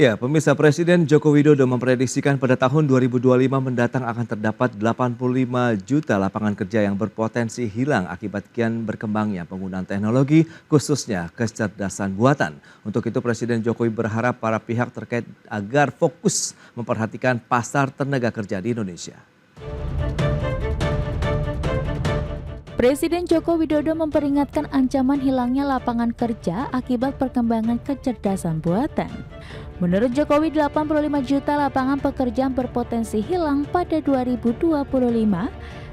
Ya, pemirsa Presiden Joko Widodo memprediksikan pada tahun 2025 mendatang akan terdapat 85 juta lapangan kerja yang berpotensi hilang akibat kian berkembangnya penggunaan teknologi, khususnya kecerdasan buatan. Untuk itu Presiden Jokowi berharap para pihak terkait agar fokus memperhatikan pasar tenaga kerja di Indonesia. Presiden Joko Widodo memperingatkan ancaman hilangnya lapangan kerja akibat perkembangan kecerdasan buatan. Menurut Jokowi, 85 juta lapangan pekerjaan berpotensi hilang pada 2025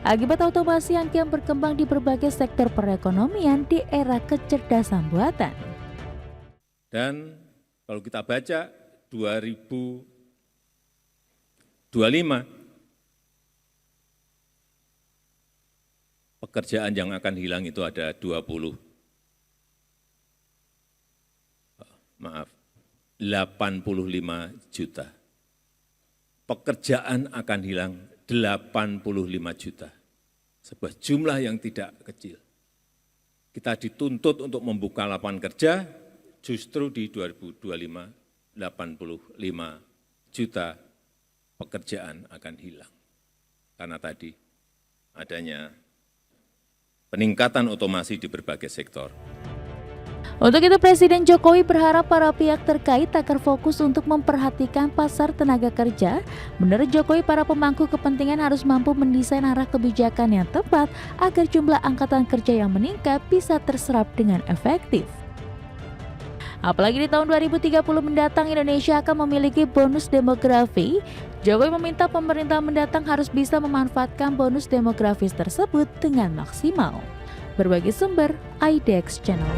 akibat otomasi yang kian berkembang di berbagai sektor perekonomian di era kecerdasan buatan. Dan kalau kita baca 2025, pekerjaan yang akan hilang itu ada 85 juta. Pekerjaan akan hilang 85 juta. Sebuah jumlah yang tidak kecil. Kita dituntut untuk membuka lapangan kerja, justru di 2025, 85 juta pekerjaan akan hilang. Karena tadi adanya peningkatan otomasi di berbagai sektor. Untuk itu Presiden Jokowi berharap para pihak terkait agar fokus untuk memperhatikan pasar tenaga kerja. Menurut Jokowi, para pemangku kepentingan harus mampu mendesain arah kebijakan yang tepat agar jumlah angkatan kerja yang meningkat bisa terserap dengan efektif. Apalagi di tahun 2030 mendatang Indonesia akan memiliki bonus demografi. Jokowi meminta pemerintah mendatang harus bisa memanfaatkan bonus demografis tersebut dengan maksimal. Berbagi sumber, IDX Channel.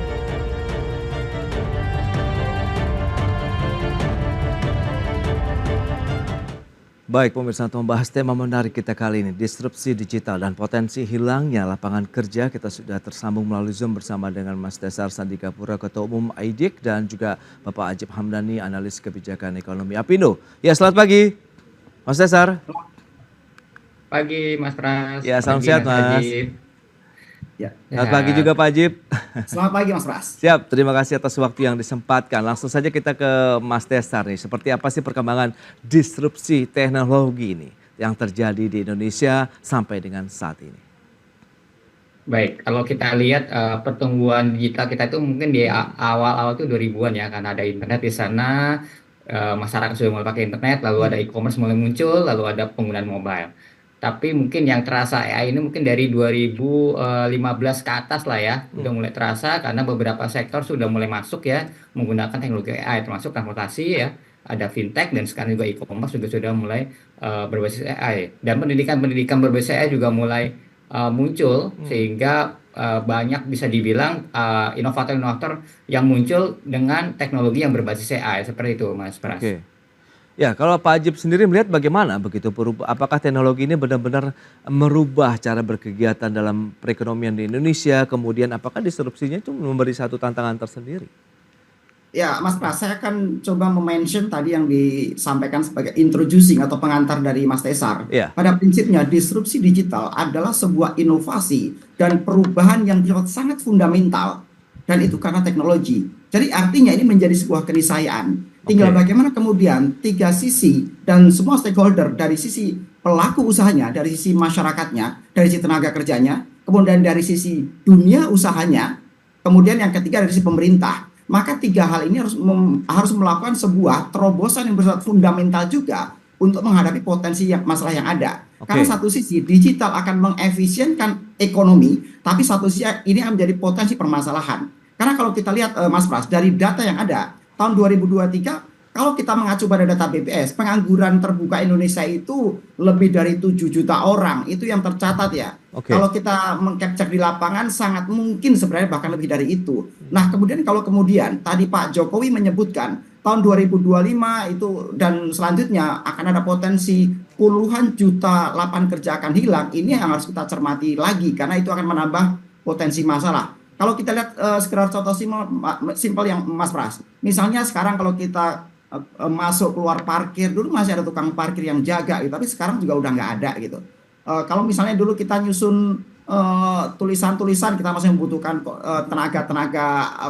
Baik pemirsa, untuk membahas tema menarik kita kali ini, disrupsi digital dan potensi hilangnya lapangan kerja. Kita sudah tersambung melalui Zoom bersama dengan Mas Desar Sandikapura, Ketua Umum IDIK, dan juga Bapak Ajib Hamdani, Analis Kebijakan Ekonomi Apindo. Ya, selamat pagi Mas Desar. Pagi Mas Pras. Ya, salam sehat Mas. Ya, selamat pagi juga Pak Ajib. Selamat pagi Mas Pras. Siap, terima kasih atas waktu yang disempatkan. Langsung saja kita ke Mas Desar nih. Seperti apa sih perkembangan disrupsi teknologi ini yang terjadi di Indonesia sampai dengan saat ini? Baik, kalau kita lihat pertumbuhan digital kita itu mungkin di awal-awal itu 2000-an ya, karena ada internet di sana, masyarakat sudah mulai pakai internet, lalu ada e-commerce mulai muncul, lalu ada penggunaan mobile. Tapi mungkin yang terasa AI ini mungkin dari 2015 ke atas lah ya, udah mulai terasa karena beberapa sektor sudah mulai masuk ya menggunakan teknologi AI, termasuk transportasi ya, ada fintech dan sekarang juga e-commerce juga sudah mulai berbasis AI. Dan pendidikan berbasis AI juga mulai muncul sehingga banyak bisa dibilang inovator-inovator yang muncul dengan teknologi yang berbasis AI seperti itu Mas Pras. Oke. Ya, kalau Pak Ajib sendiri melihat bagaimana begitu apakah teknologi ini benar-benar merubah cara berkegiatan dalam perekonomian di Indonesia, kemudian apakah disrupsinya itu memberi satu tantangan tersendiri? Ya Mas Pras, saya akan coba mention tadi yang disampaikan sebagai introducing atau pengantar dari Mas Desar. Ya. Pada prinsipnya disrupsi digital adalah sebuah inovasi dan perubahan yang sangat fundamental. Dan itu karena teknologi. Jadi artinya ini menjadi sebuah keniscayaan. Tinggal bagaimana kemudian tiga sisi dan semua stakeholder, dari sisi pelaku usahanya, dari sisi masyarakatnya, dari sisi tenaga kerjanya, kemudian dari sisi dunia usahanya, kemudian yang ketiga dari sisi pemerintah. Maka tiga hal ini harus melakukan sebuah terobosan yang bersifat fundamental juga untuk menghadapi potensi masalah yang ada. Karena satu sisi digital akan mengefisienkan ekonomi, tapi satu sisi ini akan menjadi potensi permasalahan. Karena kalau kita lihat Mas Pras, dari data yang ada tahun 2023, kalau kita mengacu pada data BPS, pengangguran terbuka Indonesia itu lebih dari 7 juta orang, itu yang tercatat ya. Kalau kita mengcapture di lapangan sangat mungkin sebenarnya bahkan lebih dari itu. Nah kemudian kalau tadi Pak Jokowi menyebutkan tahun 2025 itu dan selanjutnya akan ada potensi puluhan juta lapangan kerja akan hilang, ini yang harus kita cermati lagi karena itu akan menambah potensi masalah. Kalau kita lihat sekedar contoh simpel yang Mas Pras, misalnya sekarang kalau kita masuk keluar parkir, dulu masih ada tukang parkir yang jaga gitu, tapi sekarang juga udah nggak ada gitu. Kalau misalnya dulu kita nyusun tulisan-tulisan kita masih membutuhkan tenaga-tenaga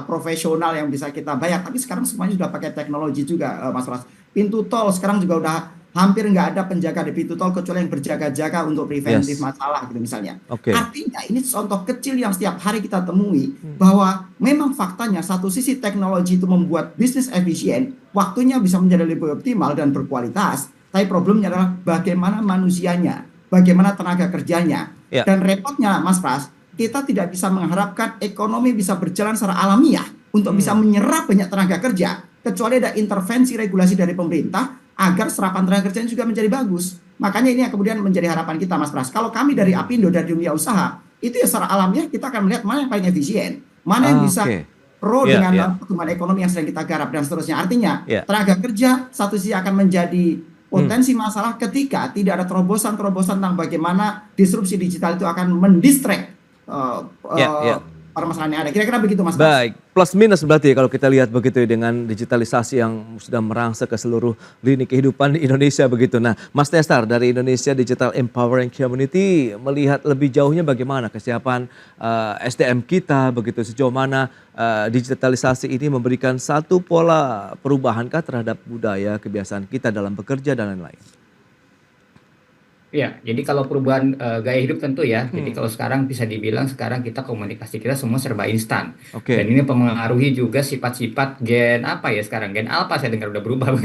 profesional yang bisa kita bayar, tapi sekarang semuanya sudah pakai teknologi juga, Mas Pras. Pintu tol sekarang juga udah hampir nggak ada penjaga di pintu tol kecuali yang berjaga-jaga untuk preventif Yes. masalah gitu misalnya. Oke. Artinya ini contoh kecil yang setiap hari kita temui bahwa memang faktanya satu sisi teknologi itu membuat bisnis efisien, waktunya bisa menjadi lebih optimal dan berkualitas, tapi problemnya adalah bagaimana manusianya, bagaimana tenaga kerjanya. Ya. Dan repotnya Mas Pras, kita tidak bisa mengharapkan ekonomi bisa berjalan secara alamiah untuk bisa menyerap banyak tenaga kerja, kecuali ada intervensi regulasi dari pemerintah agar serapan tenaga kerjanya juga menjadi bagus. Makanya ini yang kemudian menjadi harapan kita, Mas Pras. Kalau kami dari Apindo, dari dunia usaha, itu ya secara alamiah kita akan melihat mana yang paling efisien, mana yang bisa Oke. pro Ya, dengan ya. pertumbuhan ekonomi yang sedang kita garap dan seterusnya. Artinya Ya. tenaga kerja satu sisi akan menjadi potensi masalah ketika tidak ada terobosan-terobosan tentang bagaimana disrupsi digital itu akan mendistract Ya, ya. permasalahan yang ada. Kira-kira begitu, Mas Pras. Baik, plus minus berarti kalau kita lihat begitu ya, dengan digitalisasi yang sudah merangsek ke seluruh lini kehidupan di Indonesia begitu. Nah, Mas Tesar dari Indonesia Digital Empowering Community melihat lebih jauhnya bagaimana kesiapan SDM kita begitu, sejauh mana digitalisasi ini memberikan satu pola perubahankah terhadap budaya, kebiasaan kita dalam bekerja dan lain-lain. Iya, jadi kalau perubahan gaya hidup tentu ya. Jadi kalau sekarang bisa dibilang sekarang kita komunikasi kita semua serba instan. Oke. Dan ini mempengaruhi juga sifat-sifat gen apa ya sekarang? Gen alpha saya dengar udah berubah.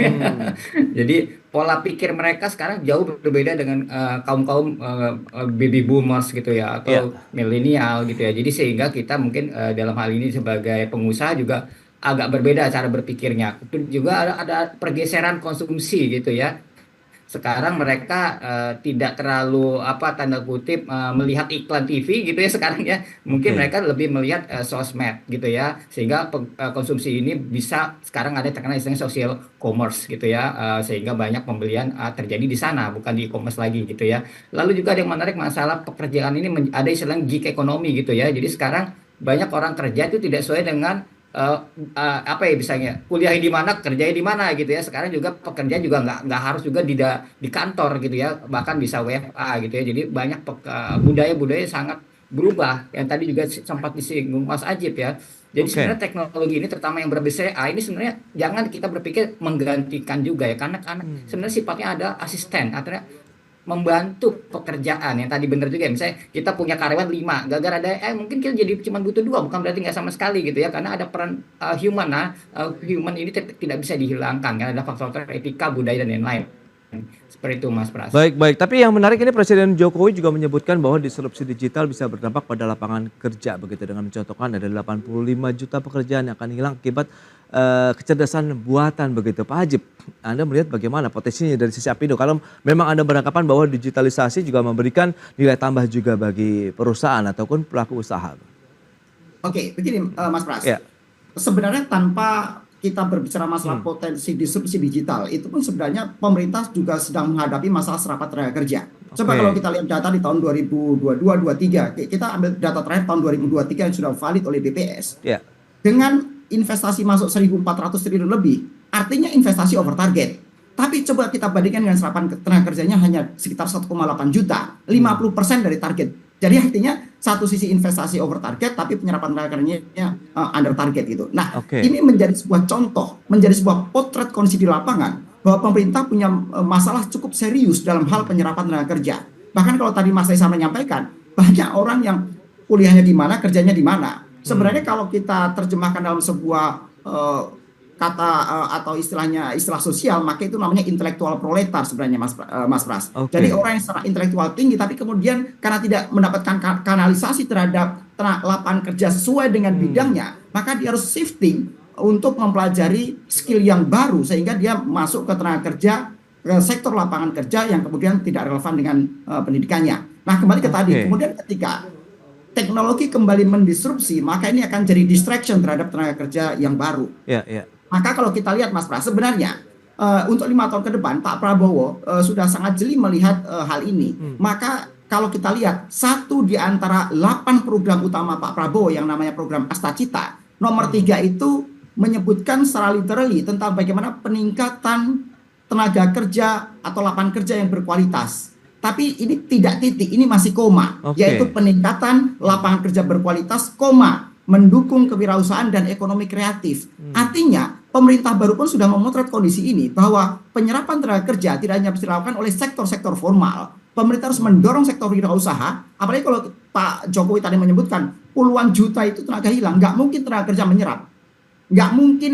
Jadi pola pikir mereka sekarang jauh berbeda dengan kaum-kaum baby boomers gitu ya atau milenial gitu ya. Jadi sehingga kita mungkin dalam hal ini sebagai pengusaha juga agak berbeda cara berpikirnya. Itu juga ada pergeseran konsumsi gitu ya. Sekarang mereka tidak terlalu apa tanda kutip melihat iklan TV gitu ya sekarang ya. Mungkin Oke. mereka lebih melihat sosmed gitu ya. Sehingga konsumsi ini bisa sekarang ada terkenal istilahnya social commerce gitu ya. Sehingga banyak pembelian terjadi di sana bukan di e-commerce lagi gitu ya. Lalu juga ada yang menarik masalah pekerjaan ini ada istilahnya gig ekonomi gitu ya. Jadi sekarang banyak orang kerja itu tidak sesuai dengan apa ya misalnya kuliah di mana kerjanya di mana gitu ya. Sekarang juga pekerjaan juga nggak harus juga di kantor gitu ya, bahkan bisa WFA gitu ya. Jadi banyak budaya-budaya sangat berubah yang tadi juga sempat disinggung Mas Ajib ya. Jadi Oke. sebenarnya teknologi ini terutama yang berbasis AI ini sebenarnya jangan kita berpikir menggantikan juga ya, karena sebenarnya sifatnya ada asisten, artinya membantu pekerjaan yang tadi bener juga ya. Misalnya kita punya karyawan 5, gara-gara ada mungkin kita jadi cuma butuh 2, bukan berarti nggak sama sekali gitu ya, karena ada peran human. Human ini tidak bisa dihilangkan karena ada faktor etika, budaya dan lain-lain. Seperti itu Mas Pras. Baik, baik. Tapi yang menarik ini Presiden Jokowi juga menyebutkan bahwa disrupsi digital bisa berdampak pada lapangan kerja begitu, dengan mencontohkan ada 85 juta pekerjaan yang akan hilang akibat kecerdasan buatan begitu. Pak Ajib, Anda melihat bagaimana potensinya dari sisi Apindo kalau memang Anda beranggapan bahwa digitalisasi juga memberikan nilai tambah juga bagi perusahaan ataupun pelaku usaha? Oke, begini Mas Pras. Ya. Sebenarnya tanpa kita berbicara masalah potensi disrupsi digital, itu pun sebenarnya pemerintah juga sedang menghadapi masalah serapan tenaga kerja. Coba Oke. kalau kita lihat data di tahun 2022-2023, kita ambil data terakhir tahun 2023 yang sudah valid oleh BPS. Ya. Dengan investasi masuk 1.400 triliun lebih, artinya investasi over target. Tapi coba kita bandingkan dengan serapan tenaga kerjanya hanya sekitar 1,8 juta, 50% dari target. Jadi artinya satu sisi investasi over target, tapi penyerapan tenaga kerjanya under target gitu. Nah, Oke. ini menjadi sebuah contoh, menjadi sebuah potret kondisi di lapangan bahwa pemerintah punya masalah cukup serius dalam hal penyerapan tenaga kerja. Bahkan kalau tadi Mas Faisal menyampaikan, banyak orang yang kuliahnya di mana, kerjanya di mana. Sebenarnya kalau kita terjemahkan dalam sebuah kata atau istilah sosial, maka itu namanya intelektual proletar sebenarnya Mas Pras. Oke. Jadi orang yang secara intelektual tinggi tapi kemudian karena tidak mendapatkan kanalisasi terhadap lapangan kerja sesuai dengan bidangnya, maka dia harus shifting untuk mempelajari skill yang baru sehingga dia masuk ke tenaga kerja, ke sektor lapangan kerja yang kemudian tidak relevan dengan pendidikannya. Nah, kembali ke tadi, Oke. kemudian ketika teknologi kembali mendisrupsi, maka ini akan jadi distraction terhadap tenaga kerja yang baru. Ya, ya. Maka kalau kita lihat Mas Pras, sebenarnya untuk 5 tahun ke depan Pak Prabowo sudah sangat jeli melihat hal ini. Maka kalau kita lihat satu di antara 8 program utama Pak Prabowo yang namanya program Astacita, nomor 3 itu menyebutkan secara literally tentang bagaimana peningkatan tenaga kerja atau lapangan kerja yang berkualitas. Tapi ini tidak titik, ini masih koma, Oke. yaitu peningkatan lapangan kerja berkualitas, koma, mendukung kewirausahaan dan ekonomi kreatif. Artinya, pemerintah baru pun sudah memotret kondisi ini, bahwa penyerapan tenaga kerja tidak hanya bisa dilakukan oleh sektor-sektor formal. Pemerintah harus mendorong sektor wirausaha, apalagi kalau Pak Jokowi tadi menyebutkan puluhan juta itu tenaga hilang, nggak mungkin tenaga kerja menyerap. Nggak mungkin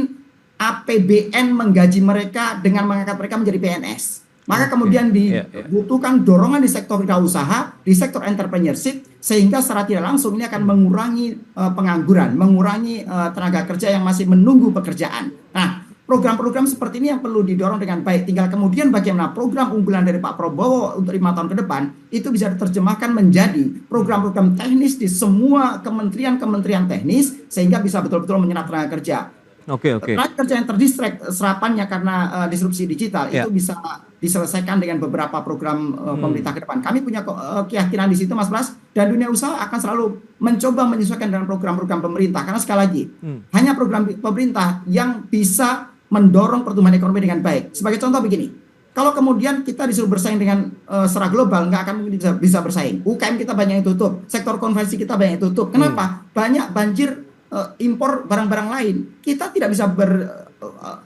APBN menggaji mereka dengan mengangkat mereka menjadi PNS. Maka kemudian dibutuhkan dorongan di sektor wirausaha, di sektor entrepreneurship, sehingga secara tidak langsung ini akan mengurangi pengangguran, mengurangi tenaga kerja yang masih menunggu pekerjaan. Nah, program-program seperti ini yang perlu didorong dengan baik. Tinggal kemudian bagaimana program unggulan dari Pak Prabowo untuk 5 tahun ke depan itu bisa diterjemahkan menjadi program-program teknis di semua kementerian-kementerian teknis, sehingga bisa betul-betul menyerap tenaga kerja. Tenaga kerja yang terdistract serapannya karena disrupsi digital itu bisa diselesaikan dengan beberapa program pemerintah ke depan. Kami punya keyakinan di situ, Mas Pras, dan dunia usaha akan selalu mencoba menyesuaikan dengan program-program pemerintah. Karena sekali lagi, hanya program pemerintah yang bisa mendorong pertumbuhan ekonomi dengan baik. Sebagai contoh begini, kalau kemudian kita disuruh bersaing dengan secara global, nggak akan mungkin bisa bersaing. UKM kita banyak yang tutup, sektor konvensi kita banyak yang tutup. Kenapa? Banyak banjir impor barang-barang lain, kita tidak bisa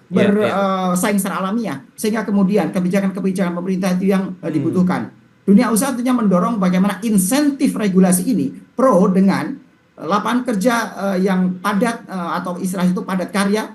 bersaing secara alamiah, sehingga kemudian kebijakan-kebijakan pemerintah itu yang dibutuhkan. Dunia usaha tentunya mendorong bagaimana insentif regulasi ini pro dengan lapangan kerja yang padat atau istilah itu padat karya,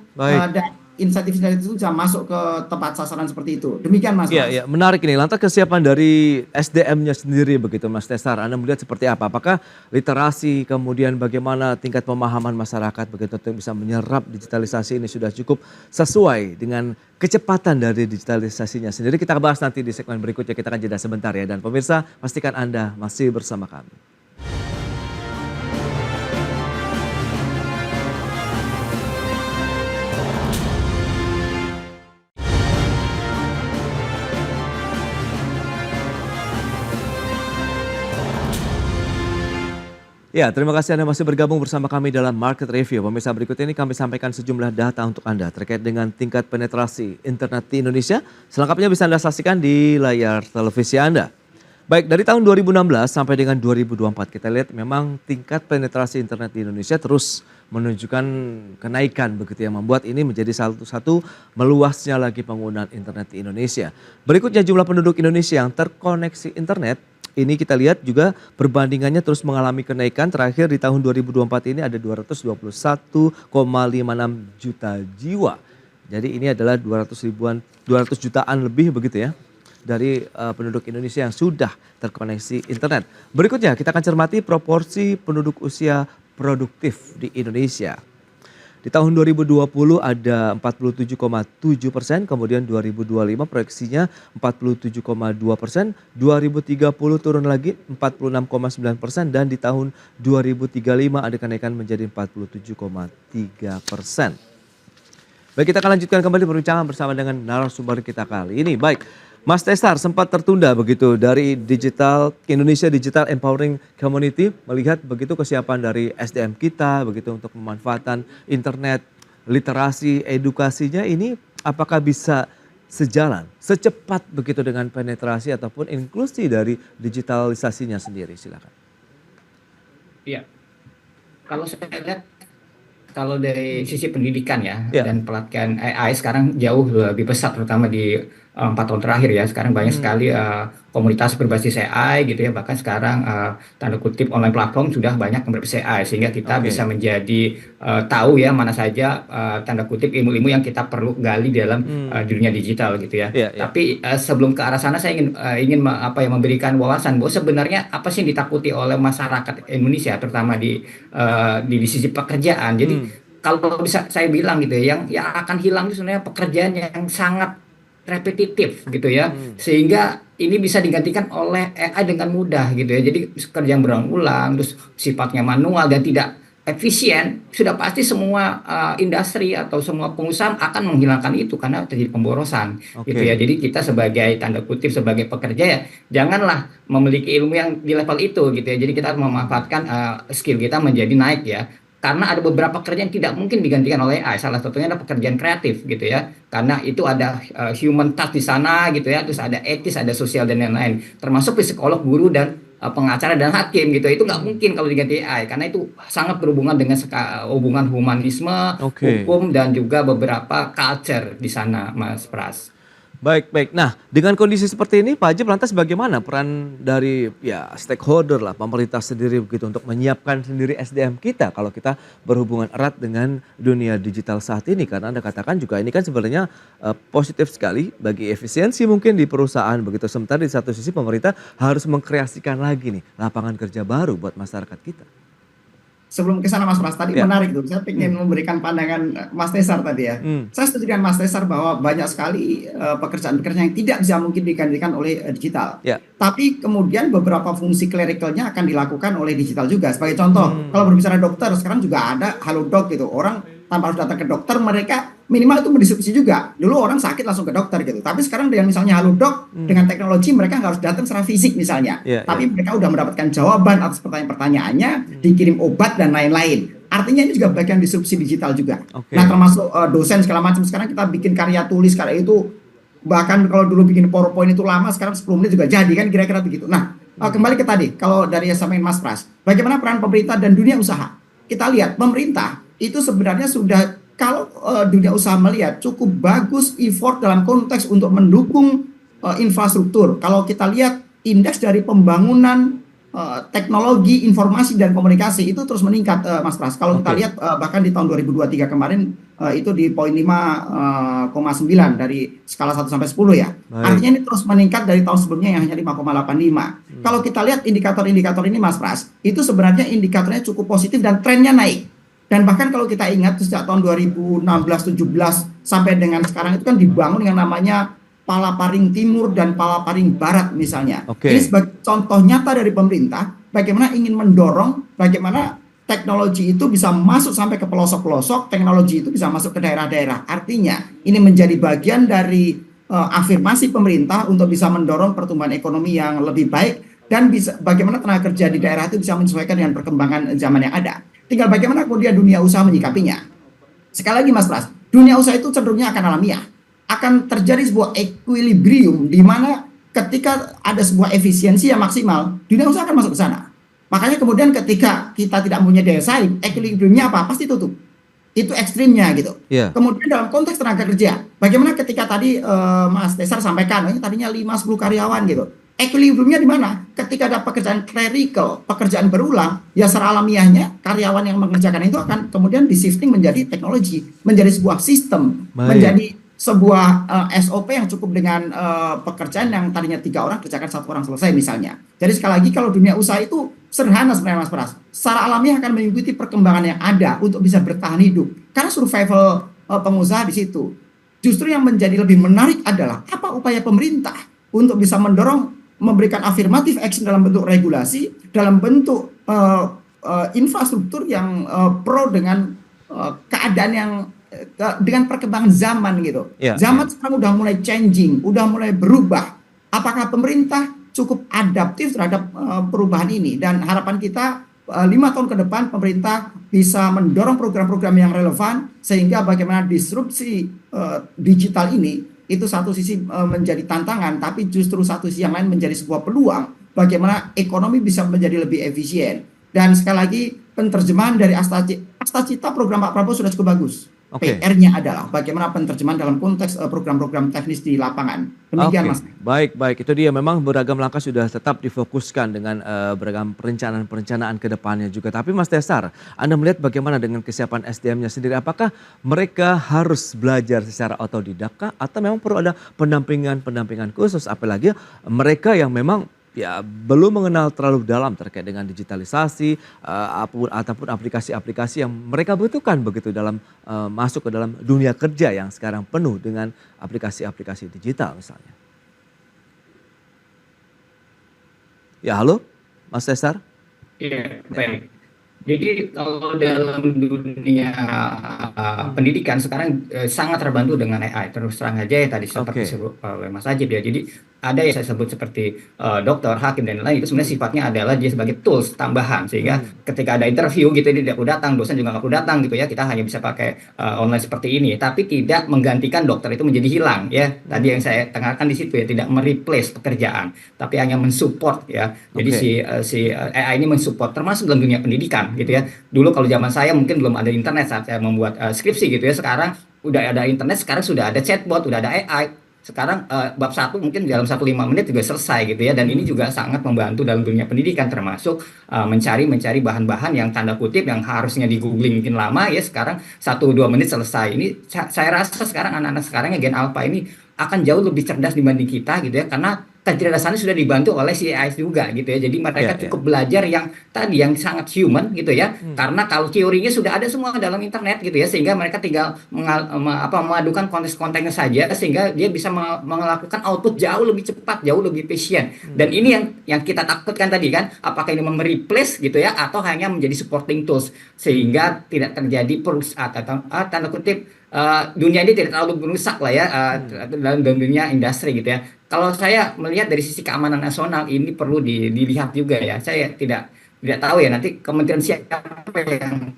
dan insentif itu bisa masuk ke tempat sasaran seperti itu. Demikian, Mas. Iya, menarik ini. Lantas kesiapan dari SDM-nya sendiri begitu, Mas Tesar. Anda melihat seperti apa? Apakah literasi, kemudian bagaimana tingkat pemahaman masyarakat begitu untuk bisa menyerap digitalisasi ini sudah cukup sesuai dengan kecepatan dari digitalisasinya sendiri? Kita bahas nanti di segmen berikutnya. Kita akan jeda sebentar ya. Dan pemirsa, pastikan Anda masih bersama kami. Ya, terima kasih Anda masih bergabung bersama kami dalam Market Review. Pemirsa, berikut ini kami sampaikan sejumlah data untuk Anda terkait dengan tingkat penetrasi internet di Indonesia. Selengkapnya bisa Anda saksikan di layar televisi Anda. Baik, dari tahun 2016 sampai dengan 2024 kita lihat memang tingkat penetrasi internet di Indonesia terus menunjukkan kenaikan begitu yang membuat ini menjadi satu meluasnya lagi penggunaan internet di Indonesia. Berikutnya jumlah penduduk Indonesia yang terkoneksi internet. Ini kita lihat juga perbandingannya terus mengalami kenaikan. Terakhir di tahun 2024 ini ada 221,56 juta jiwa. Jadi ini adalah 200 jutaan lebih begitu ya dari penduduk Indonesia yang sudah terkoneksi internet. Berikutnya kita akan cermati proporsi penduduk usia produktif di Indonesia. Di tahun 2020 ada 47,7%, kemudian 2025 proyeksinya 47,2%, 2030 turun lagi 46,9%, dan di tahun 2035 ada kenaikan menjadi 47,3%. Baik, kita akan lanjutkan kembali perbincangan bersama dengan narasumber kita kali ini. Baik, Mas Tesar sempat tertunda begitu dari Indonesia Digital Empowering Community, melihat begitu kesiapan dari SDM kita begitu untuk pemanfaatan internet, literasi, edukasinya ini apakah bisa sejalan, secepat begitu dengan penetrasi ataupun inklusi dari digitalisasinya sendiri? Silakan. Iya, kalau saya lihat, kalau dari sisi pendidikan ya, dan pelatihan AI sekarang jauh lebih pesat, terutama di 4 tahun terakhir ya. Sekarang banyak sekali komunitas berbasis AI gitu ya. Bahkan sekarang tanda kutip online platform sudah banyak yang berbasis AI, sehingga kita bisa menjadi tahu ya mana saja tanda kutip ilmu-ilmu yang kita perlu gali dalam dunia digital gitu ya. Tapi sebelum ke arah sana saya ingin memberikan wawasan bahwa sebenarnya apa sih yang ditakuti oleh masyarakat Indonesia, terutama di sisi pekerjaan. Jadi kalau bisa saya bilang gitu ya, yang akan hilang itu sebenarnya pekerjaan yang sangat repetitif gitu ya, sehingga ini bisa digantikan oleh AI dengan mudah gitu ya. Jadi kerja yang berulang-ulang, terus sifatnya manual dan tidak efisien, sudah pasti semua industri atau semua pengusaha akan menghilangkan itu karena terjadi pemborosan gitu ya. Jadi kita sebagai tanda kutip sebagai pekerja ya, janganlah memiliki ilmu yang di level itu gitu ya. Jadi kita harus memanfaatkan skill kita menjadi naik ya. karena ada beberapa pekerjaan yang tidak mungkin digantikan oleh AI. Salah satunya adalah pekerjaan kreatif gitu ya. Karena itu ada human touch di sana gitu ya. Terus ada etis, ada sosial dan lain-lain. Termasuk psikolog, guru dan pengacara dan hakim gitu. Itu nggak mungkin kalau diganti AI karena itu sangat berhubungan dengan hubungan humanisme, Oke. hukum dan juga beberapa culture di sana, Mas Pras. Baik, baik. Nah, dengan kondisi seperti ini, Pak Ajib lantas bagaimana peran dari ya stakeholder lah, pemerintah sendiri begitu untuk menyiapkan sendiri SDM kita kalau kita berhubungan erat dengan dunia digital saat ini? Karena Anda katakan juga ini kan sebenarnya positif sekali bagi efisiensi mungkin di perusahaan begitu. Sementara di satu sisi pemerintah harus mengkreasikan lagi nih lapangan kerja baru buat masyarakat kita. Sebelum ke sana Mas Pras, tadi Ya. menarik tuh. Saya ingin memberikan pandangan Mas Tesar tadi ya. Saya setuju dengan Mas Tesar bahwa banyak sekali pekerjaan-pekerjaan yang tidak bisa mungkin digantikan oleh digital. Ya. Tapi kemudian beberapa fungsi clericalnya akan dilakukan oleh digital juga. Sebagai contoh, kalau berbicara dokter, sekarang juga ada Halodoc gitu. Orang tanpa harus datang ke dokter, mereka minimal itu mendiskusi juga. Dulu orang sakit langsung ke dokter gitu. Tapi sekarang dengan misalnya Halodoc, dengan teknologi mereka nggak harus datang secara fisik misalnya. Tapi mereka udah mendapatkan jawaban atas pertanyaan-pertanyaannya, dikirim obat dan lain-lain. Artinya ini juga bagian disrupsi digital juga. Nah termasuk dosen segala macam. Sekarang kita bikin karya tulis, karya itu bahkan kalau dulu bikin PowerPoint itu lama, sekarang 10 menit juga jadi kan kira-kira begitu. Nah kembali ke tadi, kalau dari yang sampaikan Mas Pras, bagaimana peran pemerintah dan dunia usaha? Kita lihat pemerintah itu sebenarnya sudah, kalau dunia usaha melihat cukup bagus effort dalam konteks untuk mendukung infrastruktur. Kalau kita lihat indeks dari pembangunan teknologi informasi dan komunikasi itu terus meningkat, Mas Pras. Kalau kita lihat bahkan di tahun 2023 kemarin itu di poin 5,9 dari skala 1 sampai 10 ya. Artinya ini terus meningkat dari tahun sebelumnya yang hanya 5,85. Kalau kita lihat indikator-indikator ini Mas Pras, itu sebenarnya indikatornya cukup positif dan trennya naik. Dan bahkan kalau kita ingat sejak tahun 2016-17 sampai dengan sekarang itu kan dibangun yang namanya Palaparing Timur dan Palaparing Barat misalnya. Ini sebagai contoh nyata dari pemerintah bagaimana ingin mendorong bagaimana teknologi itu bisa masuk sampai ke pelosok-pelosok, teknologi itu bisa masuk ke daerah-daerah. Artinya ini menjadi bagian dari afirmasi pemerintah untuk bisa mendorong pertumbuhan ekonomi yang lebih baik dan bisa bagaimana tenaga kerja di daerah itu bisa menyesuaikan dengan perkembangan zaman yang ada. Tinggal bagaimana kemudian dunia usaha menyikapinya. Sekali lagi Mas Pras, dunia usaha itu cenderungnya akan alamiah. Akan terjadi sebuah equilibrium di mana ketika ada sebuah efisiensi yang maksimal, dunia usaha akan masuk ke sana. Makanya kemudian ketika kita tidak punya daya saing, equilibriumnya apa? Pasti tutup. Itu ekstrimnya gitu. Kemudian dalam konteks tenaga kerja, bagaimana ketika tadi Mas Tesar sampaikan, ini tadinya 5-10 karyawan gitu. Equilibriumnya di mana? Ketika ada pekerjaan clerical, pekerjaan berulang, ya secara alamiahnya karyawan yang mengerjakan itu akan kemudian di-shifting menjadi teknologi, menjadi sebuah sistem, menjadi sebuah SOP yang cukup dengan pekerjaan yang tadinya 3 orang kerjakan 1 orang selesai misalnya. Jadi sekali lagi kalau dunia usaha itu sederhana sebenarnya Mas Pras. Secara alamiah akan mengikuti perkembangan yang ada untuk bisa bertahan hidup. Karena survival pengusaha di situ. Justru yang menjadi lebih menarik adalah apa upaya pemerintah untuk bisa mendorong memberikan afirmatif action dalam bentuk regulasi, dalam bentuk infrastruktur yang pro dengan keadaan yang dengan perkembangan zaman gitu. Zaman sekarang udah mulai changing, udah mulai berubah. Apakah pemerintah cukup adaptif terhadap perubahan ini? Dan harapan kita 5 tahun ke depan pemerintah bisa mendorong program-program yang relevan sehingga bagaimana disrupsi digital ini itu satu sisi menjadi tantangan, tapi justru satu sisi yang lain menjadi sebuah peluang bagaimana ekonomi bisa menjadi lebih efisien. Dan sekali lagi penerjemahan dari Astacita program Pak Prabowo sudah cukup bagus. PR-nya adalah bagaimana penerjemahan dalam konteks program-program teknis di lapangan. Demikian Mas. Baik, baik. Itu dia memang beragam langkah sudah tetap difokuskan dengan beragam perencanaan-perencanaan ke depannya juga. Tapi Mas Tesar, Anda melihat bagaimana dengan kesiapan SDM-nya sendiri? Apakah mereka harus belajar secara otodidak kah? Atau memang perlu ada pendampingan khusus? Apalagi mereka yang memang ya belum mengenal terlalu dalam terkait dengan digitalisasi ataupun aplikasi-aplikasi yang mereka butuhkan begitu dalam masuk ke dalam dunia kerja yang sekarang penuh dengan aplikasi-aplikasi digital misalnya. Ya halo Mas Tesar. Iya baik. Jadi kalau dalam dunia pendidikan sekarang sangat terbantu dengan AI. Terus terang aja ya tadi seperti Oke. disebut oleh Mas Ajib ya. Jadi ada yang saya sebut seperti dokter, hakim dan lain itu sebenarnya sifatnya adalah dia sebagai tools tambahan sehingga ketika ada interview gitu dia tidak perlu datang, dosen juga nggak perlu datang gitu ya. Kita hanya bisa pakai online seperti ini, tapi tidak menggantikan dokter itu menjadi hilang ya. Tadi yang saya tengahkan di situ ya, tidak mereplace pekerjaan, tapi hanya mensupport ya. Jadi Oke. si AI ini mensupport termasuk dalam dunia pendidikan gitu ya. Dulu kalau zaman saya mungkin belum ada internet saat saya membuat skripsi gitu ya. Sekarang udah ada internet, sekarang sudah ada chatbot, udah ada AI. Sekarang bab 1 mungkin dalam 1-5 menit juga selesai gitu ya. Dan ini juga sangat membantu dalam dunia pendidikan termasuk mencari bahan-bahan yang tanda kutip yang harusnya di googling mungkin lama ya, sekarang 1-2 menit selesai. Ini saya rasa sekarang anak-anak sekarang ya Gen Alpha ini akan jauh lebih cerdas dibanding kita gitu ya, karena kecerdasannya sudah dibantu oleh si AI juga gitu ya. Jadi mereka Ya, ya. cukup belajar yang tadi yang sangat human gitu ya. Karena kalau teorinya sudah ada semua dalam internet gitu ya, sehingga mereka tinggal memadukan konteks-konteksnya saja sehingga dia bisa melakukan output jauh lebih cepat, jauh lebih efisien. Dan ini yang kita takutkan tadi kan, apakah ini mereplace gitu ya atau hanya menjadi supporting tools sehingga tidak terjadi atau tanda kutip dunia ini tidak terlalu merusak lah ya dalam dunia industri gitu ya. Kalau saya melihat dari sisi keamanan nasional ini perlu dilihat juga ya. Saya tidak tahu ya nanti kementerian siapa yang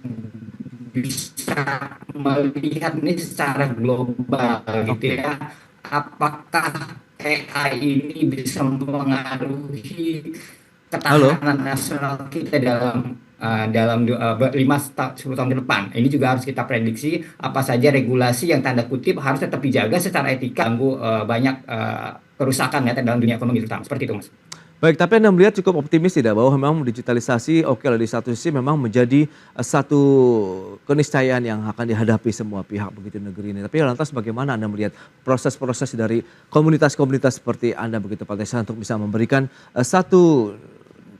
bisa melihat ini secara global gitu ya. Apakah AI ini bisa mempengaruhi Halo? ketahanan nasional kita dalam 10 tahun ke depan. Ini juga harus kita prediksi apa saja regulasi yang tanda kutip harus tetap dijaga secara etika, ganggu banyak kerusakan ya dalam dunia ekonomi terutama. Seperti itu Mas. Baik, tapi Anda melihat cukup optimis tidak bahwa memang digitalisasi oke lah di satu sisi memang menjadi satu keniscayaan yang akan dihadapi semua pihak begitu negeri ini. Tapi lantas bagaimana Anda melihat proses-proses dari komunitas-komunitas seperti Anda begitu Pak Tessa untuk bisa memberikan satu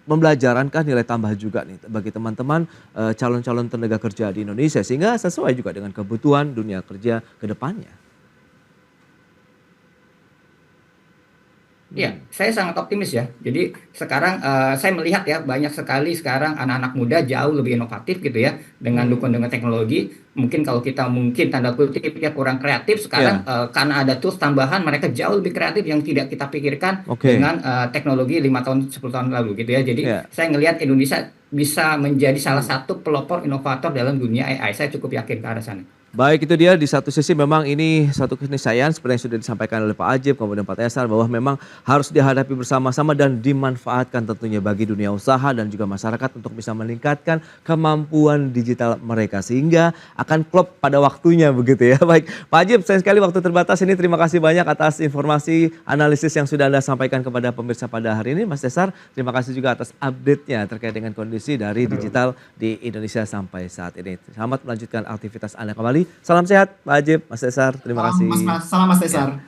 pembelajaran kan nilai tambah juga nih bagi teman-teman calon-calon tenaga kerja di Indonesia sehingga sesuai juga dengan kebutuhan dunia kerja ke depannya. Iya, saya sangat optimis ya. Jadi sekarang saya melihat ya banyak sekali sekarang anak-anak muda jauh lebih inovatif gitu ya dengan dengan teknologi. Mungkin kalau kita mungkin tanda kutip ya kurang kreatif sekarang karena ada tools tambahan mereka jauh lebih kreatif yang tidak kita pikirkan Oke. dengan teknologi 5 tahun 10 tahun lalu gitu ya. Jadi saya ngelihat Indonesia bisa menjadi salah satu pelopor inovator dalam dunia AI. Saya cukup yakin ke arah sana. Baik, itu dia di satu sisi memang ini suatu keniscayaan seperti yang sudah disampaikan oleh Pak Ajib kemudian Pak Tessa bahwa memang harus dihadapi bersama-sama dan dimanfaatkan tentunya bagi dunia usaha dan juga masyarakat untuk bisa meningkatkan kemampuan digital mereka sehingga akan klop pada waktunya begitu ya. Baik, Pak Ajib sayang sekali waktu terbatas ini terima kasih banyak atas informasi analisis yang sudah Anda sampaikan kepada pemirsa pada hari ini. Mas Tessa, terima kasih juga atas update-nya terkait dengan kondisi dari digital di Indonesia sampai saat ini. Selamat melanjutkan aktivitas Anda kembali. Salam sehat Pak Ajib, Mas Tessa, terima kasih. Salam Mas Tesar.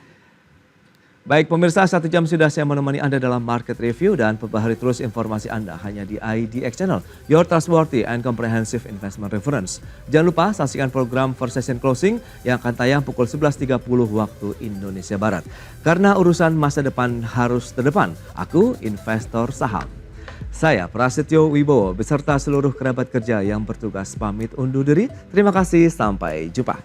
Baik pemirsa, 1 jam sudah saya menemani Anda dalam Market Review dan perbaharui terus informasi Anda hanya di IDX Channel, your trustworthy and comprehensive investment reference. Jangan lupa saksikan program First Session Closing yang akan tayang pukul 11.30 waktu Indonesia Barat. Karena urusan masa depan harus terdepan, aku investor saham. Saya Prasetyo Wibowo beserta seluruh kerabat kerja yang bertugas pamit undur diri. Terima kasih, sampai jumpa.